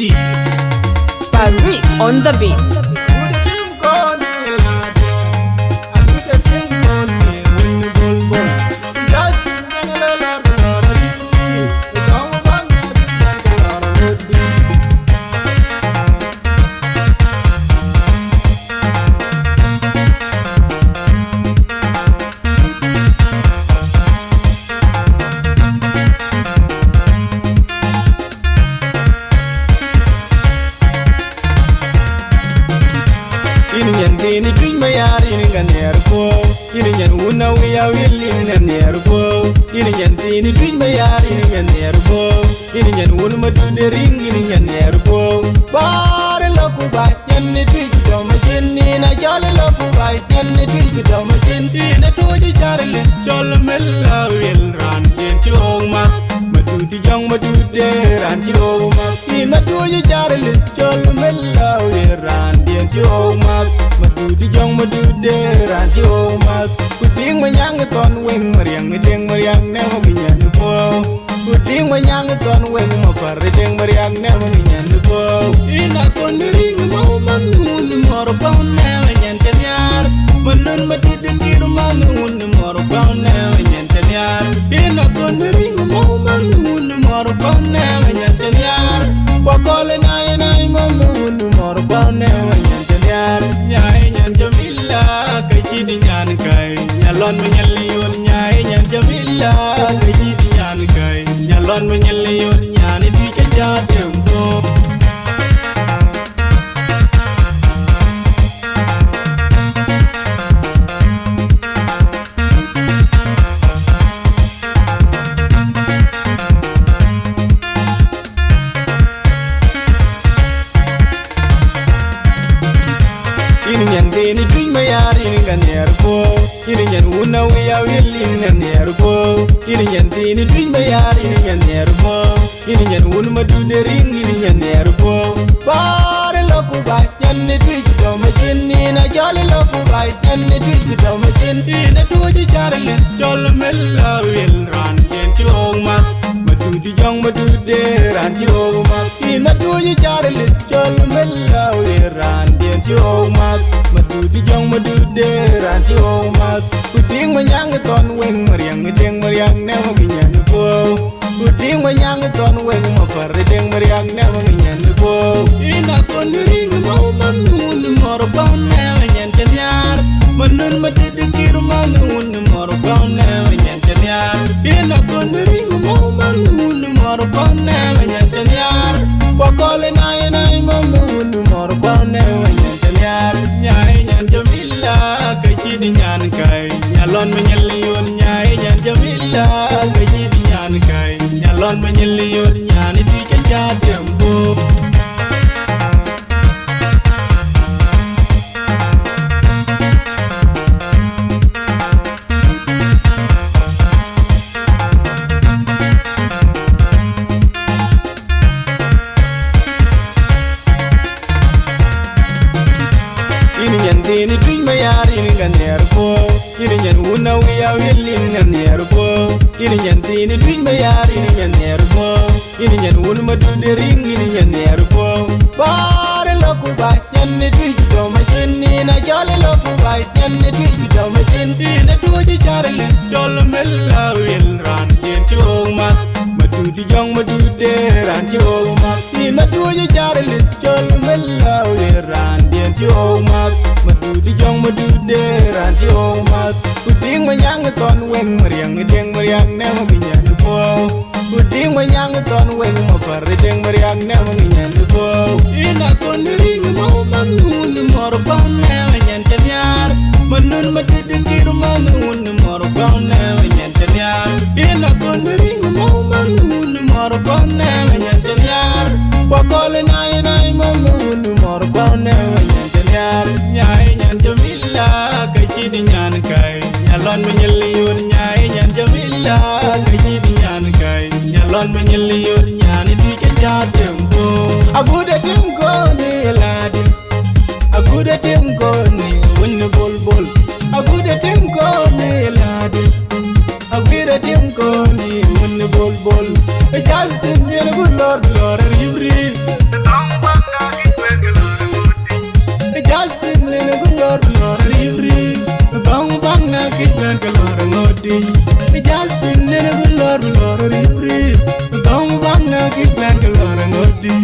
Easy. Paris on the beat. Ini twin mayar ini ganer ko ini nyan una wiya wil ini ganer ko ini nyan ini twin mayar ini ganer ko ini nyan un madude ring ini ganer ko bare loku bai nyan ni twin do ma jinni na jale loku bai nyan ni twin do ma jinni na toji charle jol mella wil ran jen choma madude jong madude ran choma ina toji charle jol mella wil ran jen choma Madudi jong madude ranchi omas Kuting manyang ton weng mariang deng mariang ne manginyan po Kuting manyang ton weng mapare deng mariang ne manginyan po Ina kon ring mau manun moro paun ne manyan tenyar Manun matidin kiru manun moro paun ne manyan tenyar Ina kon ring mau manun moro paun ne manyan tenyar Wakole nai nai manun moro paun ne manyan tenyar Nyai nyan jamila kai chidi nyan kai Nyalon menyali yon nyai nyan jamila kai chidi nyan kai Nyalon menyali yon nyan itu kaca tempo Ini nyan ini twin mayar ini ganer ko ini nyan una wiya wil ini ganer ko ini nyan ini twin mayar ini ganer ko ini nyan un madude ring ini ganer ko bare loku bai nyan ni twin do ma jinni na jale loku bai nyan ni twin do ma jinni na toji charle jol mella wil ran jen choma madude jong madude ran choma ina toji charle jol mella wil ran jen choma Madudi jong madude ranchi omas Kuting manyang ton weng mariang deng mariang ne manginyan po Kuting manyang ton weng mapare deng mariang ne manginyan po Ina kon ring mau manun moro paun ne manyan tenyar Manun matidin kiru manun moro paun ne manyan tenyar Ina kon ring mau manun moro paun ne manyan tenyar Wakole nai nai manun moro paun ne manyan tenyar Nyai nyan jamila kai chidi nyan kai Nyalon menyali yon nyai nyan jamila kai chidi nyan kai Nyalon menyali yon nyan itu kaca tempo Ini twin mayar ini ganer ko ini nyan una wiya wil ini ganer ko ini nyan ini twin mayar ini ganer ko ini nyan un madude ring ini ganer ko bare loku bai nyan ni twin do ma jinni na jale loku bai nyan ni twin do ma jinni na toji charle jol mella wil ran jen choma madude jong madude ran choma ni na toji charle jol mella wil ran jen choma Madudi jong madude ranchi omas Kuting manyang ton weng mariang deng mariang ne manginyan po Kuting manyang ton weng mapare deng mariang ne manginyan po Ina kon ring mau manun moro paun ne manyan tenyar Manun matidin kiru manun moro paun ne manyan tenyar Ina kon ring mau manun moro paun ne manyan tenyar Wakole nai nai manun moro paun ne manyan tenyar Nyai nyan jamila kai chidi nyan kai Nyalon menyali yon nyai nyan jamila kai chidi nyan kai Nyalon menyali yon nyan itu kaca tempo Agude temko ni ladi Agude temko ni wun bol bol Agude temko ni ladi Agude temko ni wun bol bol Justin, you're a good lord, Lord, and you breathe ki ben galora ngodi